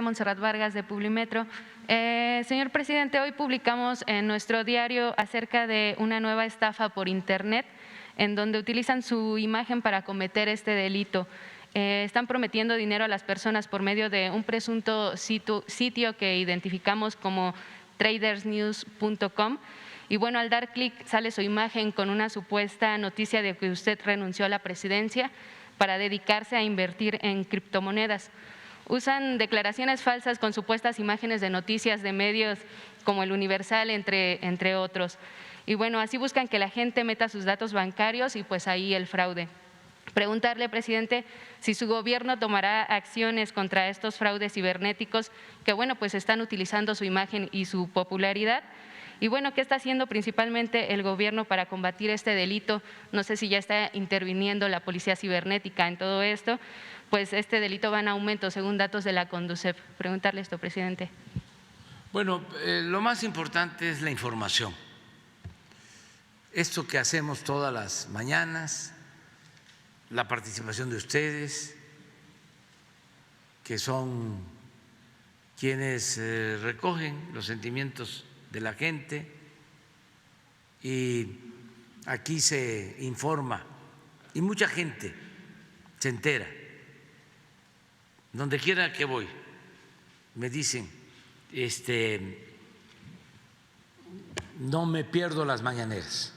Montserrat Vargas de Publimetro. Señor presidente, hoy publicamos en nuestro diario acerca de una nueva estafa por internet en donde utilizan su imagen para cometer este delito. Están prometiendo dinero a las personas por medio de un presunto sitio que identificamos como tradersnews.com. Y bueno, al dar clic sale su imagen con una supuesta noticia de que usted renunció a la presidencia para dedicarse a invertir en criptomonedas. Usan declaraciones falsas con supuestas imágenes de noticias de medios como el Universal, entre otros. Y bueno, así buscan que la gente meta sus datos bancarios y pues ahí el fraude. Preguntarle, presidente, si su gobierno tomará acciones contra estos fraudes cibernéticos que, bueno, pues están utilizando su imagen y su popularidad. Y bueno, ¿qué está haciendo principalmente el gobierno para combatir este delito? No sé si ya está interviniendo la policía cibernética en todo esto, pues este delito va en aumento según datos de la Conducef. Preguntarle esto, presidente. Bueno, lo más importante es la información. Esto que hacemos todas las mañanas, la participación de ustedes, que son quienes recogen los sentimientos de la gente y aquí se informa y mucha gente se entera. Donde quiera que voy me dicen, no me pierdo las mañaneras.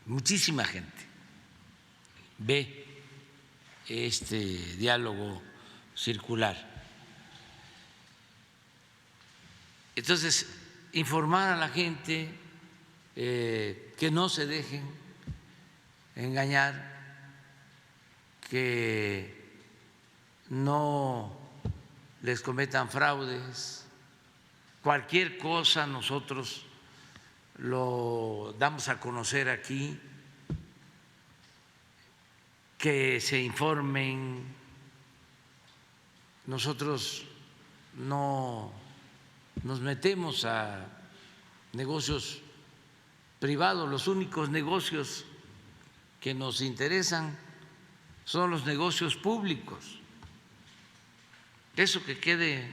Muchísima gente ve este diálogo circular. Entonces, informar a la gente que no se dejen engañar, que no les cometan fraudes, cualquier cosa nosotros lo damos a conocer aquí, que se informen. Nosotros no nos metemos a negocios privados, los únicos negocios que nos interesan son los negocios públicos. Eso que quede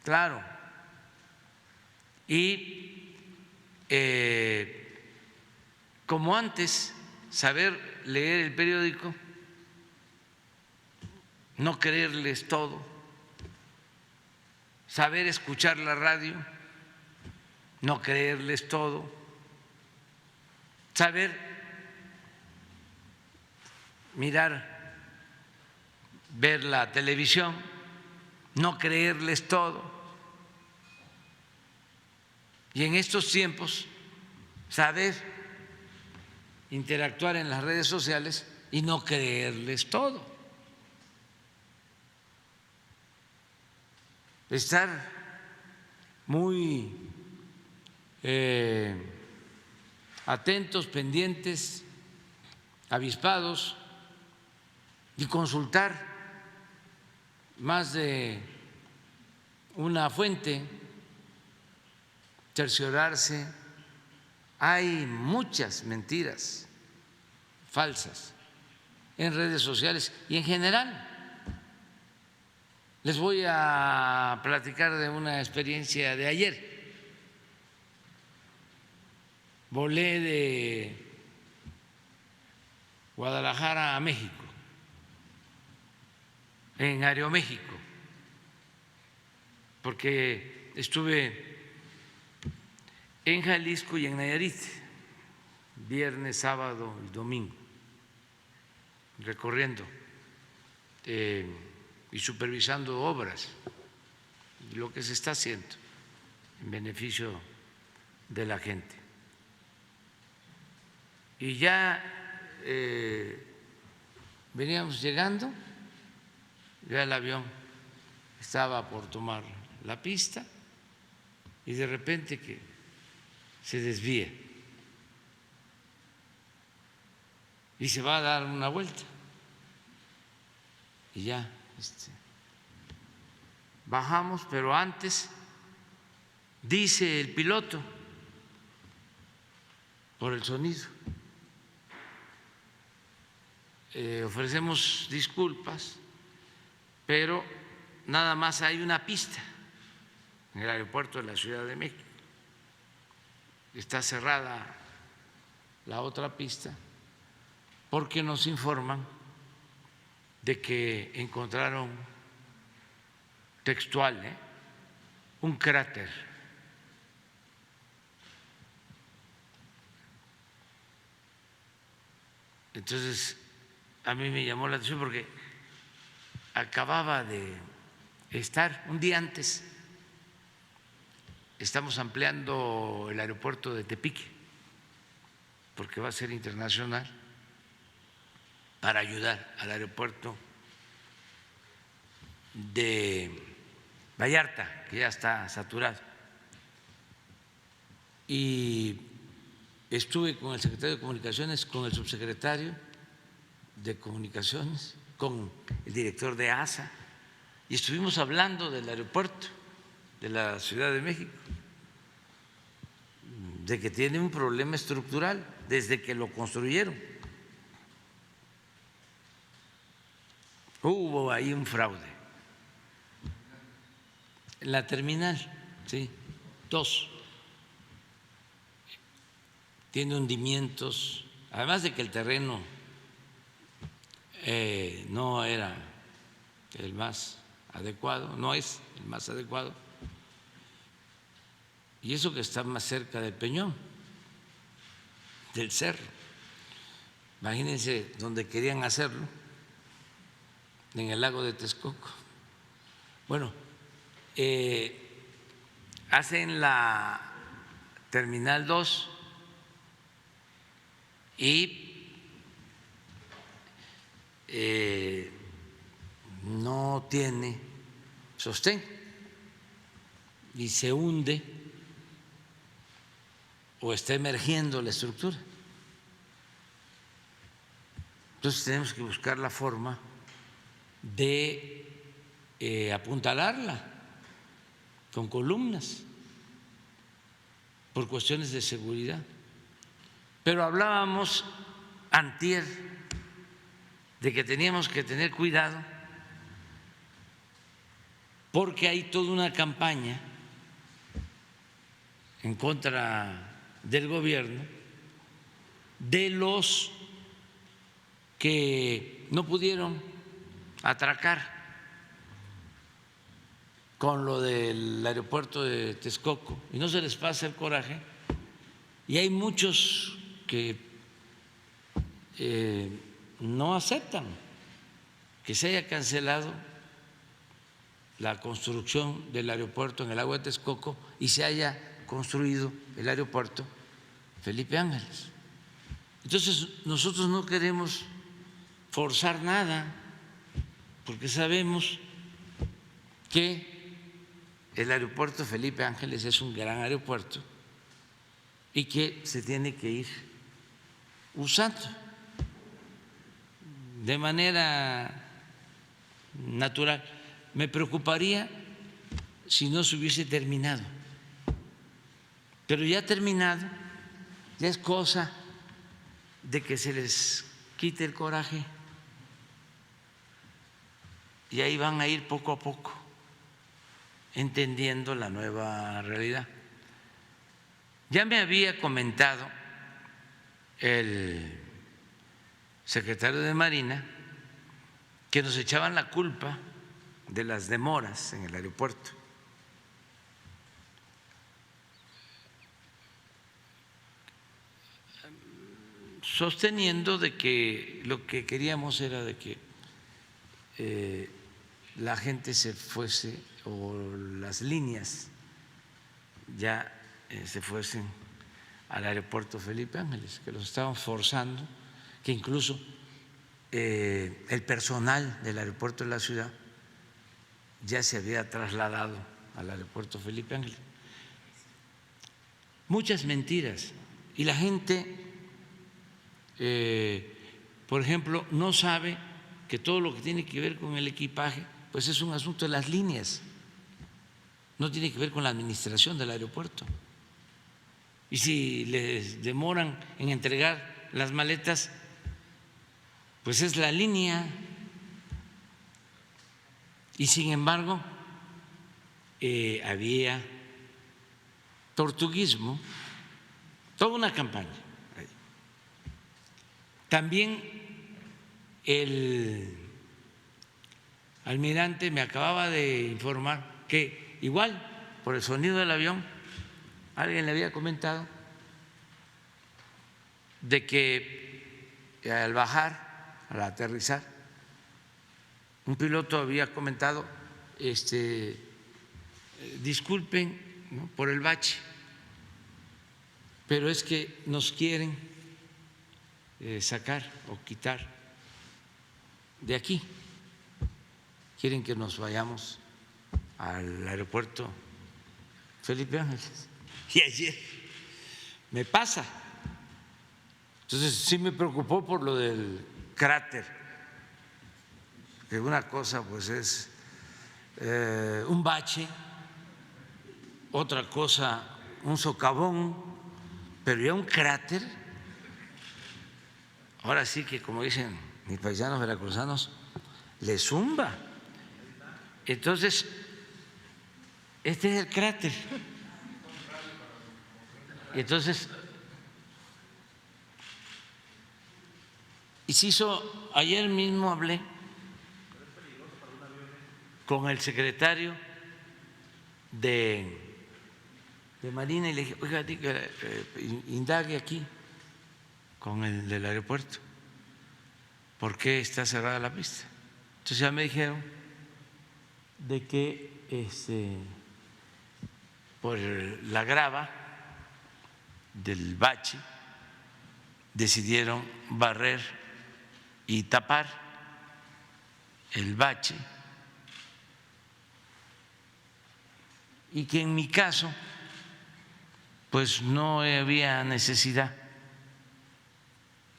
claro. Y como antes, saber leer el periódico, no creerles todo, saber escuchar la radio, no creerles todo, saber mirar, ver la televisión, no creerles todo. Y en estos tiempos, saber interactuar en las redes sociales y no creerles todo. Estar muy atentos, pendientes, avispados y consultar más de una fuente, cerciorarse. Hay muchas mentiras falsas en redes sociales y en general. Les voy a platicar de una experiencia de ayer. Volé de Guadalajara a México, en Aeroméxico, porque estuve en Jalisco y en Nayarit, viernes, sábado y domingo, recorriendo y supervisando obras, lo que se está haciendo en beneficio de la gente. Y ya veníamos llegando, ya el avión estaba por tomar la pista y de repente que se desvía y se va a dar una vuelta y ya bajamos, pero antes dice el piloto por el sonido, ofrecemos disculpas, pero nada más hay una pista en el aeropuerto de la Ciudad de México. Está cerrada la otra pista porque nos informan de que encontraron textual, un cráter. Entonces, a mí me llamó la atención porque acababa de estar un día antes. Estamos ampliando el aeropuerto de Tepic porque va a ser internacional para ayudar al aeropuerto de Vallarta, que ya está saturado. Y estuve con el secretario de Comunicaciones, con el subsecretario de Comunicaciones, con el director de ASA, y estuvimos hablando del aeropuerto de la Ciudad de México, de que tiene un problema estructural desde que lo construyeron. Hubo ahí un fraude. La terminal, sí, 2, tiene hundimientos, además de que el terreno no era el más adecuado, no es el más adecuado, y eso que está más cerca del Peñón, del cerro. Imagínense donde querían hacerlo, en el lago de Texcoco. Bueno, hacen la terminal 2 y no tiene sostén y se hunde o está emergiendo la estructura. Entonces tenemos que buscar la forma de apuntalarla con columnas por cuestiones de seguridad. Pero hablábamos antier de que teníamos que tener cuidado porque hay toda una campaña en contra del gobierno de los que no pudieron atracar con lo del aeropuerto de Texcoco y no se les pasa el coraje, y hay muchos que no aceptan que se haya cancelado la construcción del aeropuerto en el lago de Texcoco y se haya construido el aeropuerto Felipe Ángeles. Entonces nosotros no queremos forzar nada porque sabemos que el aeropuerto Felipe Ángeles es un gran aeropuerto y que se tiene que ir usando de manera natural. Me preocuparía si no se hubiese terminado, pero ya terminado, ya es cosa de que se les quite el coraje y ahí van a ir poco a poco entendiendo la nueva realidad. Ya me había comentado el secretario de Marina que nos echaban la culpa de las demoras en el aeropuerto. Sosteniendo de que lo que queríamos era de que la gente se fuese o las líneas ya se fuesen al aeropuerto Felipe Ángeles, que los estaban forzando, que incluso el personal del aeropuerto de la ciudad ya se había trasladado al aeropuerto Felipe Ángeles. Muchas mentiras. Y la gente, por ejemplo, no sabe que todo lo que tiene que ver con el equipaje, pues es un asunto de las líneas, no tiene que ver con la administración del aeropuerto. Y si les demoran en entregar las maletas, pues es la línea. Y sin embargo, había tortuguismo, toda una campaña. También el almirante me acababa de informar que igual por el sonido del avión, alguien le había comentado de que al bajar, al aterrizar, un piloto había comentado, disculpen, ¿no?, por el bache, pero es que nos quieren sacar o quitar de aquí, quieren que nos vayamos al aeropuerto Felipe Ángeles. Y ayer me pasa. Entonces sí me preocupó por lo del cráter, que una cosa pues es un bache, otra cosa un socavón, pero ya un cráter, ahora sí que, como dicen mis paisanos veracruzanos, le zumba. Entonces, este es el cráter. Entonces, y se hizo, ayer mismo hablé con el secretario de Marina y le dije, oiga, indague aquí con el del aeropuerto, ¿por qué está cerrada la pista? Entonces ya me dijeron de que por la grava del bache decidieron barrer y tapar el bache, y que en mi caso pues no había necesidad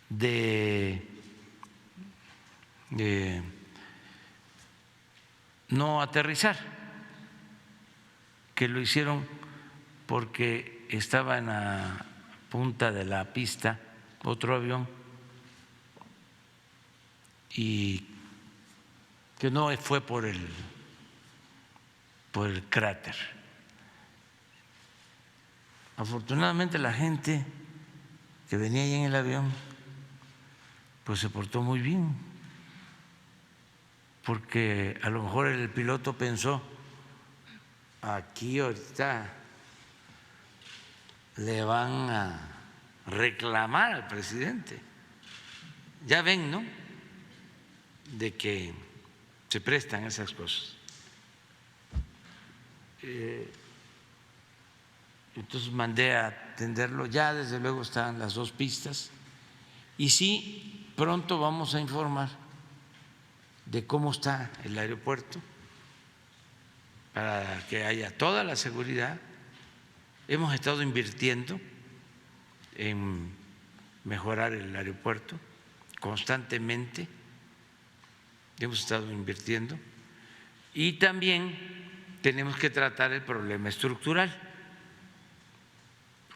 de no aterrizar, que lo hicieron porque estaba en la punta de la pista otro avión y que no fue por el cráter. Afortunadamente la gente que venía ahí en el avión pues se portó muy bien, porque a lo mejor el piloto pensó, aquí ahorita le van a reclamar al presidente. Ya ven, ¿no?, de que se prestan esas cosas. Entonces mandé a atenderlo, ya desde luego están las dos pistas y sí, pronto vamos a informar de cómo está el aeropuerto para que haya toda la seguridad. Hemos estado invirtiendo en mejorar el aeropuerto constantemente, hemos estado invirtiendo, y también tenemos que tratar el problema estructural,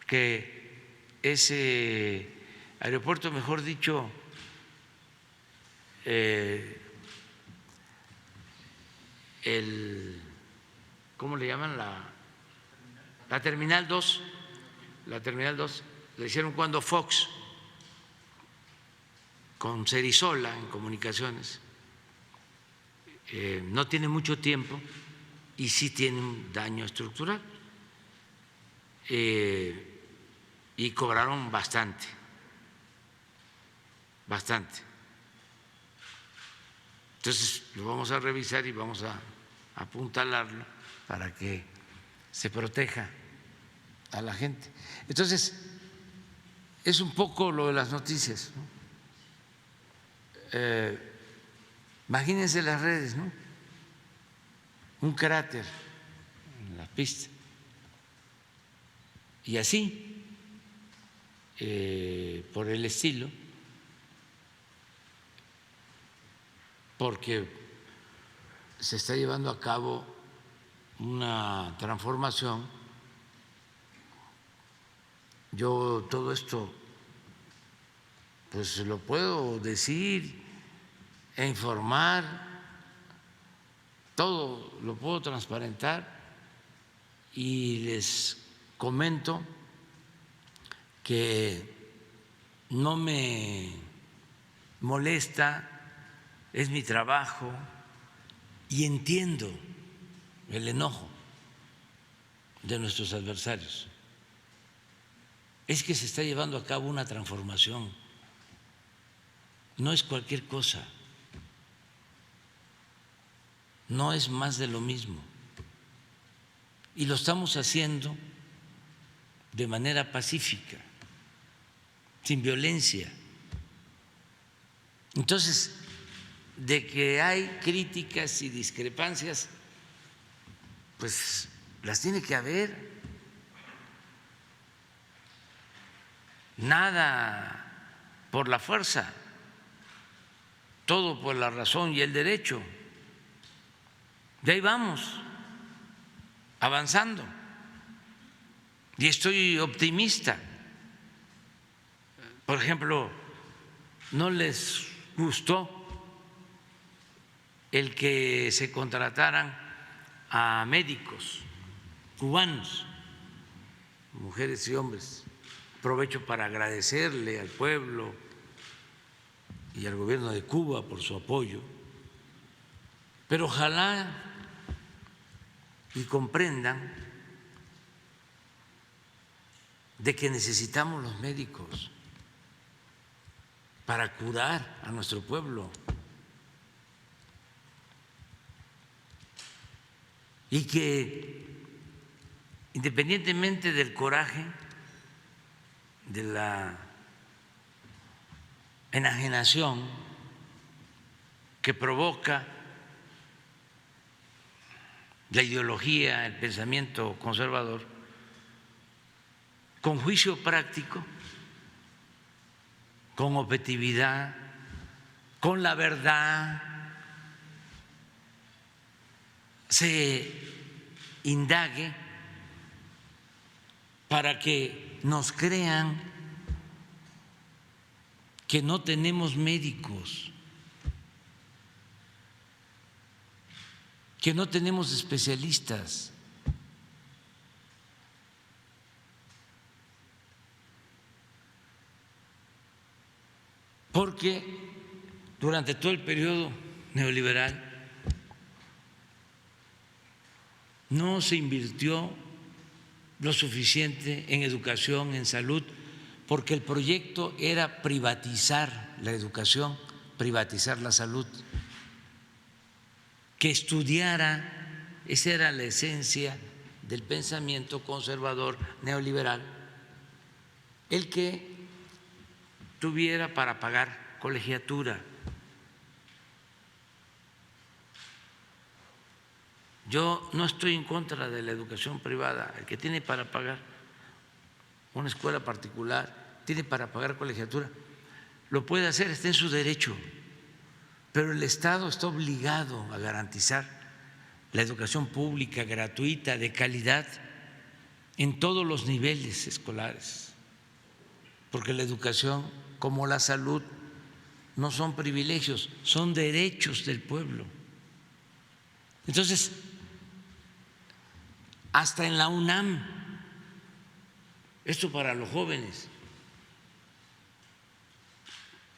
que ese aeropuerto, mejor dicho, ¿cómo le llaman? La Terminal 2, la hicieron cuando Fox, con Cerizola en comunicaciones, no tiene mucho tiempo y sí tiene un daño estructural. Y cobraron bastante. Entonces lo vamos a revisar y vamos a apuntalarlo para que se proteja a la gente. Entonces, es un poco lo de las noticias, ¿no? Imagínense las redes, ¿no?, un cráter en la pista. Y así, por el estilo, porque se está llevando a cabo una transformación. Yo todo esto pues lo puedo decir e informar todo lo puedo transparentar y les comento que no me molesta, es mi trabajo y entiendo el enojo de nuestros adversarios. Es que se está llevando a cabo una transformación, no es cualquier cosa, no es más de lo mismo. Y lo estamos haciendo de manera pacífica, sin violencia. Entonces, de que hay críticas y discrepancias, pues las tiene que haber. Nada por la fuerza, todo por la razón y el derecho. De ahí vamos, avanzando. Y estoy optimista. Por ejemplo, no les gustó el que se contrataran a médicos cubanos, mujeres y hombres. Aprovecho para agradecerle al pueblo y al gobierno de Cuba por su apoyo, pero ojalá y comprendan de que necesitamos los médicos para curar a nuestro pueblo y que independientemente del coraje, de la enajenación que provoca la ideología, el pensamiento conservador, con juicio práctico, con objetividad, con la verdad, se indague para que nos crean que no tenemos médicos, que no tenemos especialistas. Porque durante todo el periodo neoliberal no se invirtió lo suficiente en educación, en salud, porque el proyecto era privatizar la educación, privatizar la salud, que estudiara, esa era la esencia del pensamiento conservador neoliberal, el que tuviera para pagar colegiatura. Yo no estoy en contra de la educación privada. El que tiene para pagar una escuela particular, tiene para pagar colegiatura, lo puede hacer, está en su derecho, pero el Estado está obligado a garantizar la educación pública, gratuita, de calidad, en todos los niveles escolares, porque la educación, como la salud, no son privilegios, son derechos del pueblo. Entonces, hasta en la UNAM, esto para los jóvenes,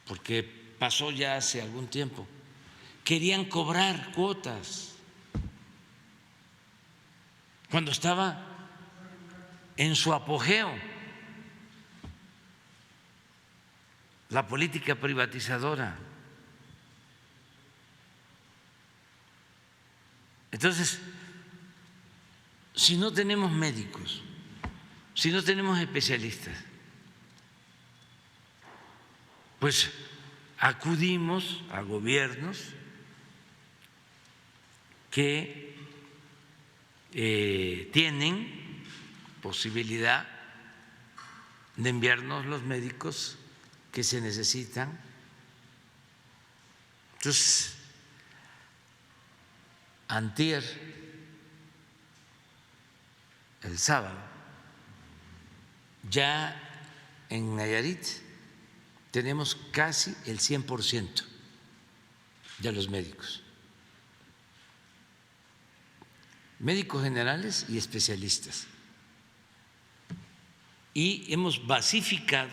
porque pasó ya hace algún tiempo, querían cobrar cuotas cuando estaba en su apogeo la política privatizadora. Entonces, si no tenemos médicos, si no tenemos especialistas, pues acudimos a gobiernos que tienen posibilidad de enviarnos los médicos que se necesitan. Entonces, antier, el sábado, ya en Nayarit tenemos casi el 100% de los médicos. médicos generales y especialistas. Y hemos basificado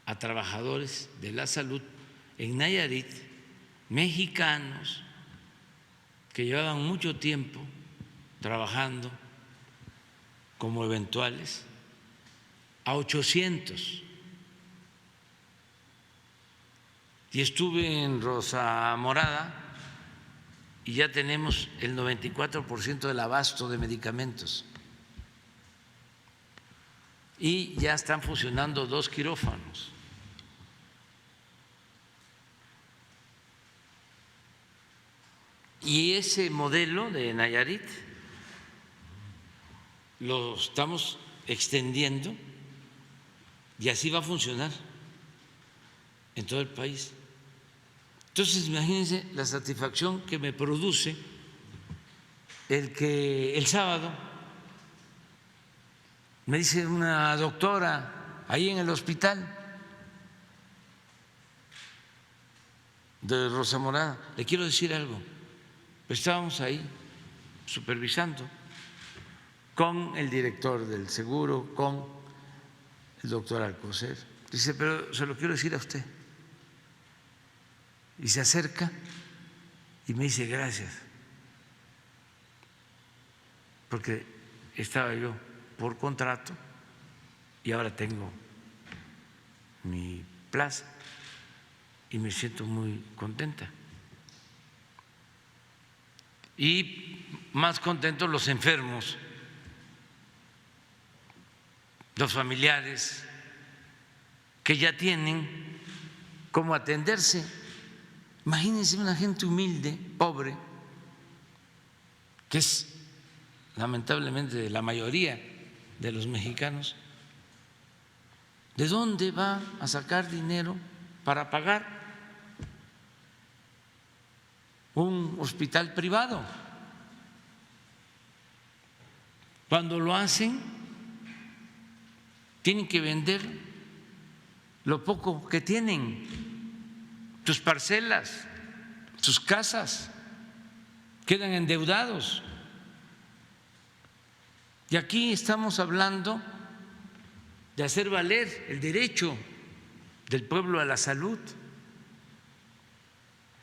a trabajadores de la salud en Nayarit, mexicanos que llevaban mucho tiempo trabajando como eventuales, a 800. Y estuve en Rosa Morada y ya tenemos el 94% del abasto de medicamentos. Y ya están funcionando 2 quirófanos. Y ese modelo de Nayarit lo estamos extendiendo y así va a funcionar en todo el país. Entonces, imagínense la satisfacción que me produce el que el sábado me dice una doctora ahí en el hospital de Rosa Morada, le quiero decir algo, estábamos ahí supervisando con el director del seguro, con el doctor Alcocer. Dice, pero se lo quiero decir a usted. Y se acerca y me dice gracias, porque estaba yo por contrato y ahora tengo mi plaza y me siento muy contenta. Y más contentos los enfermos, los familiares que ya tienen cómo atenderse. Imagínense una gente humilde, pobre, que es lamentablemente la mayoría de los mexicanos. ¿De dónde va a sacar dinero para pagar un hospital privado? Cuando lo hacen, tienen que vender lo poco que tienen, sus parcelas, sus casas, quedan endeudados. Y aquí estamos hablando de hacer valer el derecho del pueblo a la salud.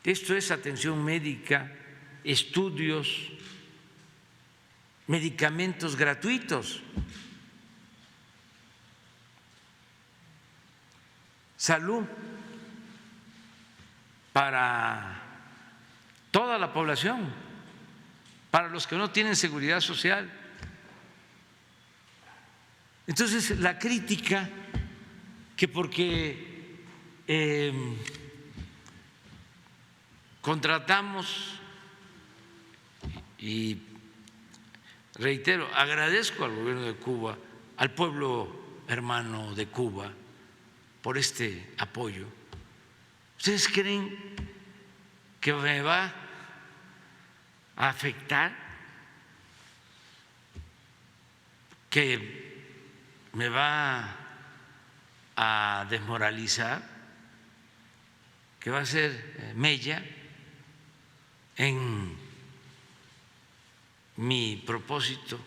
Esto es atención médica, estudios, medicamentos gratuitos, salud para toda la población, para los que no tienen seguridad social. Entonces, la crítica que porque contratamos, y reitero, agradezco al gobierno de Cuba, al pueblo hermano de Cuba por este apoyo. ¿Ustedes creen que me va a afectar, que me va a desmoralizar, que va a ser mella en mi propósito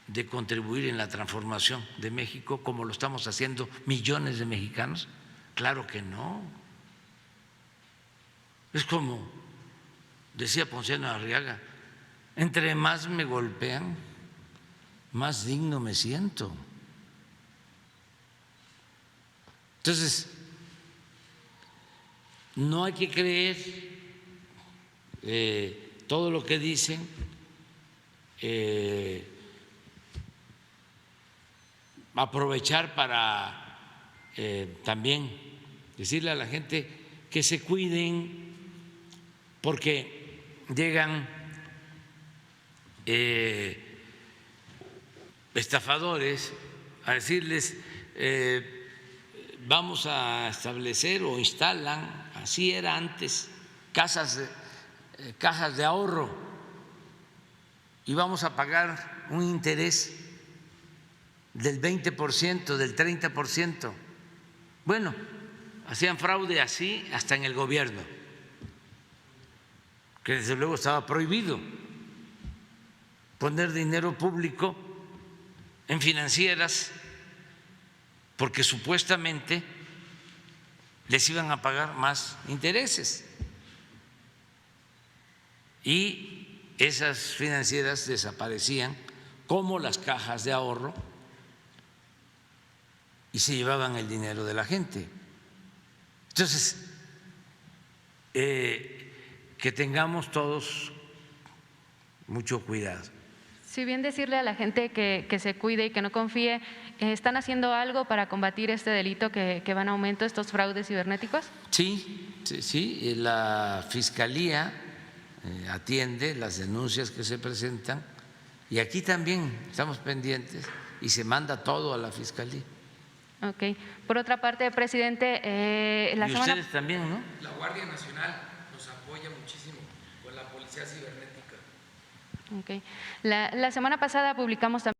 de contribuir en la transformación de México como lo estamos haciendo millones de mexicanos? Claro que no. Es como decía Ponciano Arriaga, entre más me golpean, más digno me siento. Entonces, no hay que creer todo lo que dicen, aprovechar para también decirle a la gente que se cuiden, porque llegan estafadores a decirles vamos a establecer o instalan, así era antes, cajas de ahorro y vamos a pagar un interés del 20%, del 30%. Bueno, hacían fraude así hasta en el gobierno, que desde luego estaba prohibido. poner dinero público en financieras porque supuestamente les iban a pagar más intereses. Y esas financieras desaparecían como las cajas de ahorro y se llevaban el dinero de la gente. Entonces, que tengamos todos mucho cuidado. Si bien decirle a la gente que se cuide y que no confíe, ¿están haciendo algo para combatir este delito que va en aumento, estos fraudes cibernéticos? Sí, la Fiscalía atiende las denuncias que se presentan y aquí también estamos pendientes y se manda todo a la Fiscalía. Ok. Por otra parte, presidente, y ustedes también, ¿no? La Guardia Nacional nos apoya muchísimo con la Policía Cibernética. Okay. La semana pasada publicamos también